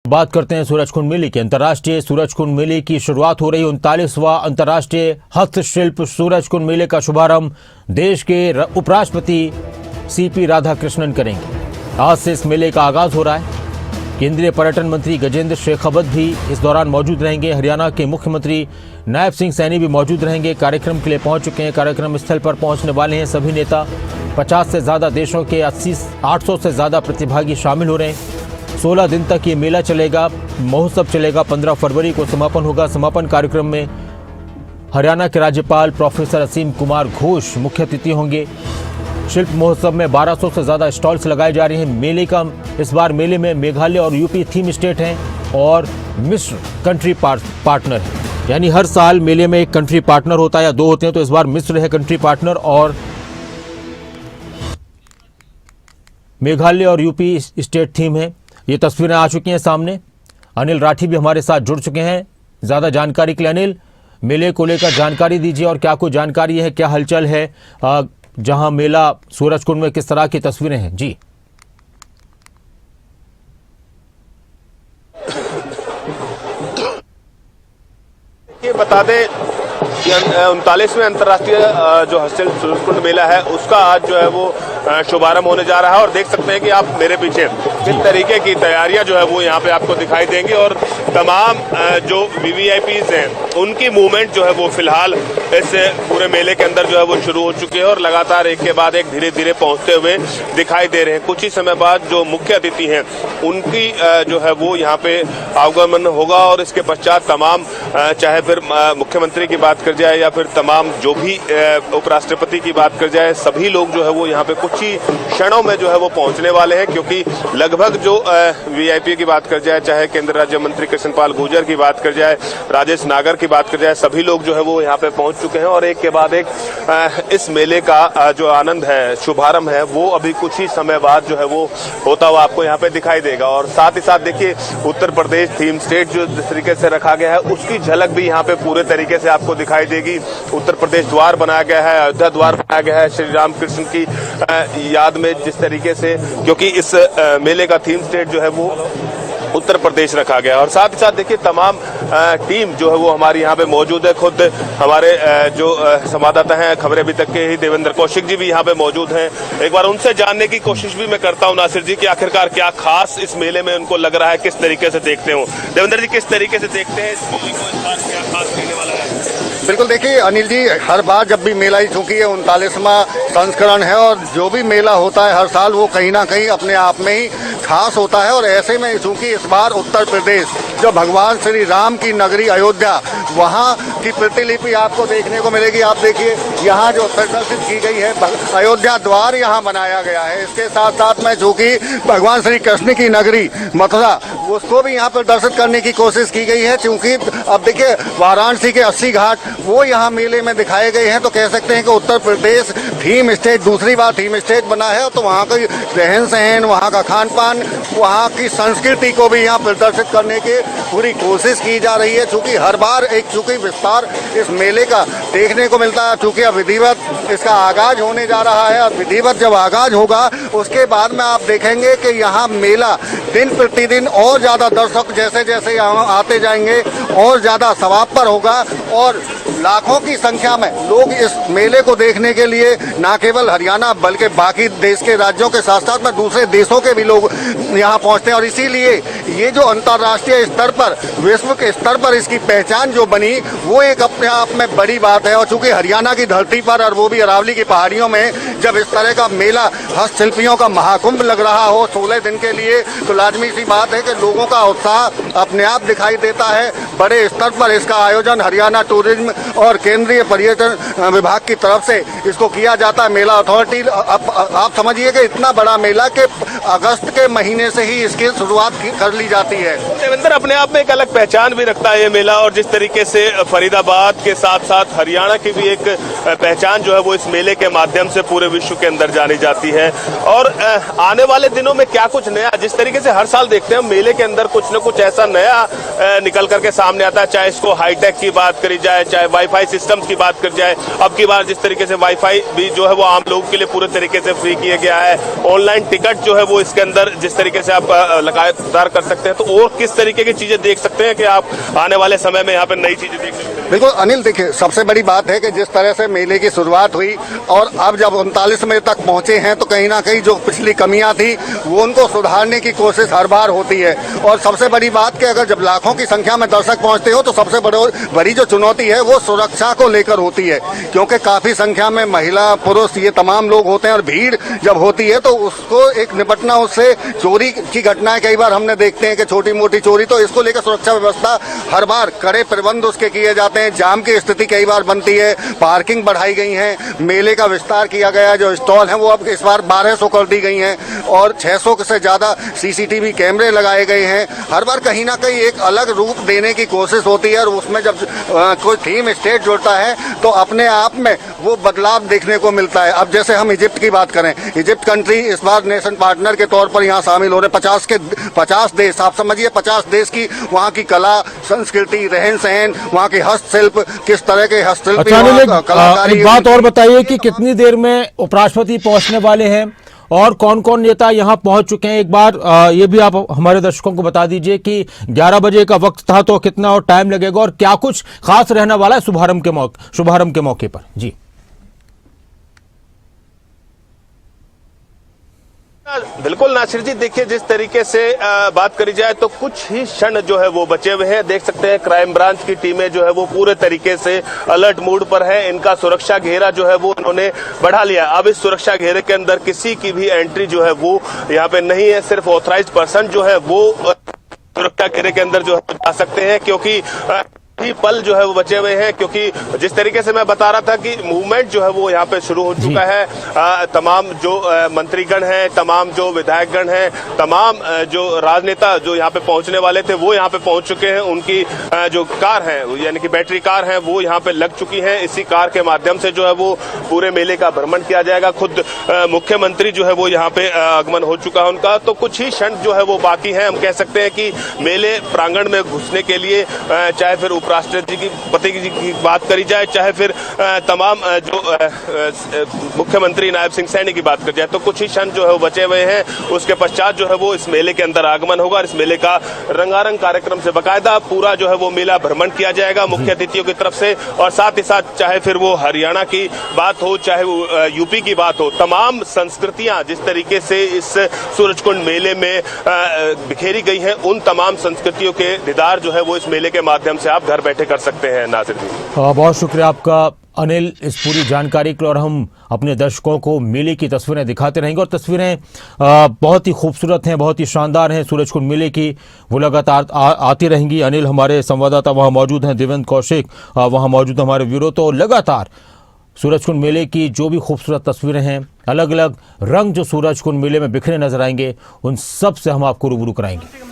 बात करते हैं सूरजकुंड मेले की। अंतर्राष्ट्रीय सूरजकुंड मेले की शुरुआत हो रही। 39वां अंतर्राष्ट्रीय हस्तशिल्प सूरजकुंड मेले का शुभारंभ देश के उपराष्ट्रपति सीपी राधाकृष्णन करेंगे। आज से इस मेले का आगाज हो रहा है। केंद्रीय पर्यटन मंत्री गजेंद्र शेखावत भी इस दौरान मौजूद रहेंगे। हरियाणा के मुख्यमंत्री नायब सिंह सैनी भी मौजूद रहेंगे। कार्यक्रम के लिए पहुंच चुके हैं। कार्यक्रम स्थल पर पहुंचने वाले हैं सभी नेता। 50 से ज्यादा देशों के 800 से ज्यादा प्रतिभागी शामिल हो रहे हैं। 16 दिन तक ये मेला चलेगा, महोत्सव चलेगा। 15 फरवरी को समापन होगा। समापन कार्यक्रम में हरियाणा के राज्यपाल प्रोफेसर असीम कुमार घोष मुख्य अतिथि होंगे। शिल्प महोत्सव में 1200 से ज्यादा स्टॉल्स लगाए जा रहे हैं। इस बार मेले में मेघालय और यूपी थीम स्टेट हैं और मिस्र कंट्री पार्टनर है। यानी हर साल मेले में एक कंट्री पार्टनर होता है या 2 होते हैं, तो इस बार मिस्र है कंट्री पार्टनर और मेघालय और यूपी स्टेट थीम है। ये तस्वीरें आ चुकी हैं सामने। अनिल राठी भी हमारे साथ जुड़ चुके हैं ज्यादा जानकारी के लिए। अनिल, मेले को लेकर जानकारी दीजिए और क्या कोई जानकारी है, क्या हलचल है जहां मेला सूरजकुंड में, किस तरह की तस्वीरें हैं? जी ये बता दें कि 39वें अंतर्राष्ट्रीय जो हस्तशिल्प सूरजकुंड मेला है उसका आज जो है वो शुभारंभ होने जा रहा है। और देख सकते हैं कि आप मेरे पीछे किस तरीके की तैयारियां जो है वो यहाँ पे आपको दिखाई देंगी और तमाम जो वीवीआईपीज हैं उनकी मूवमेंट जो है वो फिलहाल इस पूरे मेले के अंदर जो है वो शुरू हो चुकी है और लगातार एक के बाद एक धीरे धीरे पहुंचते हुए दिखाई दे रहे हैं। कुछ ही समय बाद जो मुख्य अतिथि हैं उनकी जो है वो यहाँ पे आगमन होगा और इसके पश्चात तमाम चाहे फिर मुख्यमंत्री की बात कर जाए या फिर तमाम जो भी उपराष्ट्रपति की बात कर जाए, सभी लोग जो है वो यहाँ पे कुछ ही क्षणों में जो है वो पहुंचने वाले हैं। क्योंकि लगभग जो वीआईपी की बात कर जाए, चाहे केंद्रीय राज्य मंत्री कृष्णपाल गुर्जर की बात कर जाए, राजेश नागर की बात कर जाए, सभी लोग जो है वो यहाँ पे पहुंच चुके हैं और एक के बाद एक इस मेले का जो आनंद है, शुभारंभ है, वो अभी कुछ ही समय बाद जो है वो होता हुआ आपको यहाँ पे दिखाई देगा। और साथ ही साथ देखिए उत्तर प्रदेश थीम स्टेट जो जिस तरीके से रखा गया है उसकी झलक भी यहाँ पे पूरे तरीके से आपको दिखाई देगी। उत्तर प्रदेश द्वार बनाया गया है, अयोध्या द्वार बनाया गया है श्री राम कृष्ण की याद में, जिस तरीके से, क्योंकि इस मेले का थीम स्टेट जो है वो उत्तर प्रदेश रखा गया। और साथ ही साथ देखिए तमाम टीम जो है वो हमारी यहाँ पे मौजूद है। खुद हमारे जो संवाददाता हैं खबरें अभी तक के ही देवेंद्र कौशिक जी भी यहाँ पे मौजूद हैं। एक बार उनसे जानने की कोशिश भी मैं करता हूँ नासिर जी कि आखिरकार क्या खास इस मेले में उनको लग रहा है, किस तरीके से देखते हो। देवेंद्र जी, किस तरीके से देखते हैं इस मेले को, इस बार क्या खास रहने वाला है? बिल्कुल, देखिए अनिल जी, हर बार जब भी मेला ही, चूंकि ये 39वां संस्करण है और जो भी मेला होता है हर साल वो कहीं ना कहीं अपने आप में ही खास होता है। और ऐसे में चूंकि इस बार उत्तर प्रदेश जो भगवान श्री राम की नगरी अयोध्या, वहाँ की प्रतिलिपि आपको देखने को मिलेगी। आप देखिए यहाँ जो प्रदर्शित की गई है अयोध्या द्वार यहाँ बनाया गया है। इसके साथ साथ में चूंकि भगवान श्री कृष्ण की नगरी मथुरा, उसको भी यहाँ प्रदर्शित करने की कोशिश की गई है। चूंकि अब देखिए वाराणसी के 80 घाट वो यहाँ मेले में दिखाए गए हैं, तो कह सकते हैं कि उत्तर प्रदेश थीम स्टेट, दूसरी बार थीम स्टेट बना है। तो वहाँ का रहन सहन, वहाँ का खान पान, वहाँ की संस्कृति को भी यहाँ प्रदर्शित करने की पूरी कोशिश की जा रही है। चूंकि हर बार एक विस्तार इस मेले का देखने को मिलता है। चूंकि अब विधिवत इसका आगाज होने जा रहा है और विधिवत जब आगाज होगा उसके बाद में आप देखेंगे कि यहाँ मेला दिन प्रतिदिन और ज्यादा दर्शक जैसे जैसे यहाँ आते जाएंगे और ज्यादा सवाब पर होगा और लाखों की संख्या में लोग इस मेले को देखने के लिए न केवल हरियाणा बल्कि बाकी देश के राज्यों के साथ साथ में दूसरे देशों के भी लोग यहाँ पहुँचते हैं। और इसीलिए ये जो अंतर्राष्ट्रीय स्तर पर, विश्व के स्तर पर इसकी पहचान जो बनी, वो एक अपने आप में बड़ी बात है। और चूंकि हरियाणा की धरती पर और वो भी अरावली की पहाड़ियों में जब इस तरह का मेला, हस्तशिल्पियों का महाकुंभ लग रहा हो 16 दिन के लिए, तो लाजमी सी बात है कि लोगों का उत्साह अपने आप दिखाई देता है। बड़े स्तर पर इसका आयोजन हरियाणा टूरिज्म और केंद्रीय पर्यटन विभाग की तरफ से इसको किया जाता है। मेला अथॉरिटी, आप समझिए कि इतना बड़ा मेला कि अगस्त के महीने से ही इसकी शुरुआत कर ली जाती है। देवेंद्र, अपने आप में एक अलग पहचान भी रखता है ये मेला और जिस तरीके से फरीदाबाद के साथ साथ हरियाणा की भी एक पहचान जो है वो इस मेले के माध्यम से पूरे विश्व के अंदर जानी जाती है। और आने वाले दिनों में क्या कुछ नया, जिस तरीके से हर साल देखते हैं मेले के अंदर कुछ न कुछ ऐसा नया निकल करके सामने आता है, चाहे इसको हाईटेक की बात करी जाए, चाहे वाईफाई सिस्टम्स की बात करी जाए। अब की बार जिस तरीके से वाईफाई भी जो है वो आम लोगों के लिए पूरे तरीके से फ्री किया गया है। ऑनलाइन टिकट जो है वो इसके अंदर जिस तरीके से आप लगातार कर सकते सकते हैं, तो और किस तरीके की चीजें देख सकते हैं कि आप आने वाले समय में यहाँ पे नई चीजें देख सकते हैं? बिल्कुल अनिल, देखिए सबसे बड़ी बात है कि जिस तरह से मेले की शुरुआत हुई और अब जब 39वें तक पहुंचे हैं तो कहीं ना कहीं जो पिछली कमियां थी वो उनको सुधारने की कोशिश हर बार होती है। और सबसे बड़ी बात कि अगर जब लाखों की संख्या में दर्शक पहुंचते हो तो सबसे बड़ी जो चुनौती है वो सुरक्षा को लेकर होती है, क्योंकि काफी संख्या में महिला पुरुष ये तमाम लोग होते हैं और भीड़ जब होती है तो उसको एक निपटना, उससे चोरी की घटनाएं कई बार हमने देखते हैं कि छोटी मोटी चोरी, तो इसको लेकर सुरक्षा व्यवस्था हर बार कड़े प्रबंध उसके किए जाते हैं। जाम की स्थिति कई बार बनती है, पार्किंग बढ़ाई गई है, मेले का विस्तार किया गया है, जो स्टॉल हैं वो अब इस बार 1200 कर दी गई हैं और 600 से ज्यादा सीसीटीवी कैमरे लगाए गए हैं। हर बार कहीं ना कहीं एक अलग रूप देने की कोशिश होती है और उसमें जब कोई थीम स्टेट जुड़ता है तो अपने आप में वो बदलाव देखने को मिलता है। अब जैसे हम इजिप्ट की बात करें, इजिप्ट कंट्री इस बार नेशन पार्टनर के तौर पर यहाँ शामिल हो रहे 50 देश, आप समझिए 50 देश की वहाँ की कला संस्कृति, रहन सहन, वहाँ के हस्तशिल्प, किस तरह के हस्तशिल्प, एक बात और बताइए कि कितनी देर में उपराष्ट्रपति पहुंचने वाले हैं और कौन कौन नेता यहां पहुंच चुके हैं? एक बार ये भी आप हमारे दर्शकों को बता दीजिए कि 11 बजे का वक्त था तो कितना और टाइम लगेगा और क्या कुछ खास रहने वाला है शुभारंभ के मौके पर? जी बिल्कुल नासिर जी, देखिए जिस तरीके से बात करी जाए तो कुछ ही क्षण जो है वो बचे हुए हैं। देख सकते हैं क्राइम ब्रांच की टीमें जो है वो पूरे तरीके से अलर्ट मोड पर है। इनका सुरक्षा घेरा जो है वो उन्होंने बढ़ा लिया। अब इस सुरक्षा घेरे के अंदर किसी की भी एंट्री जो है वो यहाँ पे नहीं है, सिर्फ ऑथराइज्ड पर्सन जो है वो सुरक्षा घेरे के अंदर जो है जा सकते हैं, क्योंकि ही पल जो है वो बचे हुए हैं। क्योंकि जिस तरीके से मैं बता रहा था कि मूवमेंट जो है वो यहाँ पे शुरू हो चुका है। तमाम जो मंत्रीगण हैं, तमाम जो विधायकगण हैं, तमाम जो राजनेता जो यहाँ पे पहुंचने वाले थे वो यहाँ पे पहुंच चुके हैं। उनकी जो कार है यानी कि बैटरी कार है वो यहाँ पे लग चुकी है। इसी कार के माध्यम से जो है वो पूरे मेले का भ्रमण किया जाएगा। खुद मुख्यमंत्री जो है वो यहाँ पे आगमन हो चुका है उनका। तो कुछ ही क्षण जो है वो बाकी है। हम कह सकते हैं कि मेले प्रांगण में घुसने के लिए चाहे फिर राष्ट्रपति जी की बात करी जाए, चाहे फिर तमाम जो मुख्यमंत्री नायब सिंह सैनी की बात करी जाए, तो कुछ ही क्षण जो है वो बचे हुए हैं। उसके पश्चात जो है वो इस मेले के अंदर आगमन होगा और इस मेले का रंगारंग कार्यक्रम से बाकायदा पूरा जो है वो मेला भ्रमण किया जाएगा मुख्य अतिथियों की तरफ से। और साथ ही साथ चाहे फिर वो हरियाणा की बात हो, चाहे वो यूपी की बात हो, तमाम संस्कृतियां जिस तरीके से इस सूरजकुंड मेले में बिखेरी गई हैं, उन तमाम संस्कृतियों के दीदार जो है वो इस मेले के माध्यम से आप घर बैठे कर सकते हैं। नासिर जी, बहुत शुक्रिया आपका अनिल इस पूरी जानकारी के लिए। और हम अपने दर्शकों को मेले की तस्वीरें दिखाते रहेंगे और तस्वीरें बहुत ही खूबसूरत हैं, बहुत ही शानदार हैं सूरजकुंड मेले की, वो लगातार आती रहेंगी। अनिल हमारे संवाददाता वहां मौजूद हैं, देवेंद्र कौशिक वहां मौजूद हमारे ब्यूरो, तो लगातार सूरजकुंड मेले की जो भी खूबसूरत तस्वीरें हैं, अलग अलग रंग जो सूरजकुंड मेले में बिखरे नजर आएंगे, उन सब से हम आपको रूबरू कराएंगे।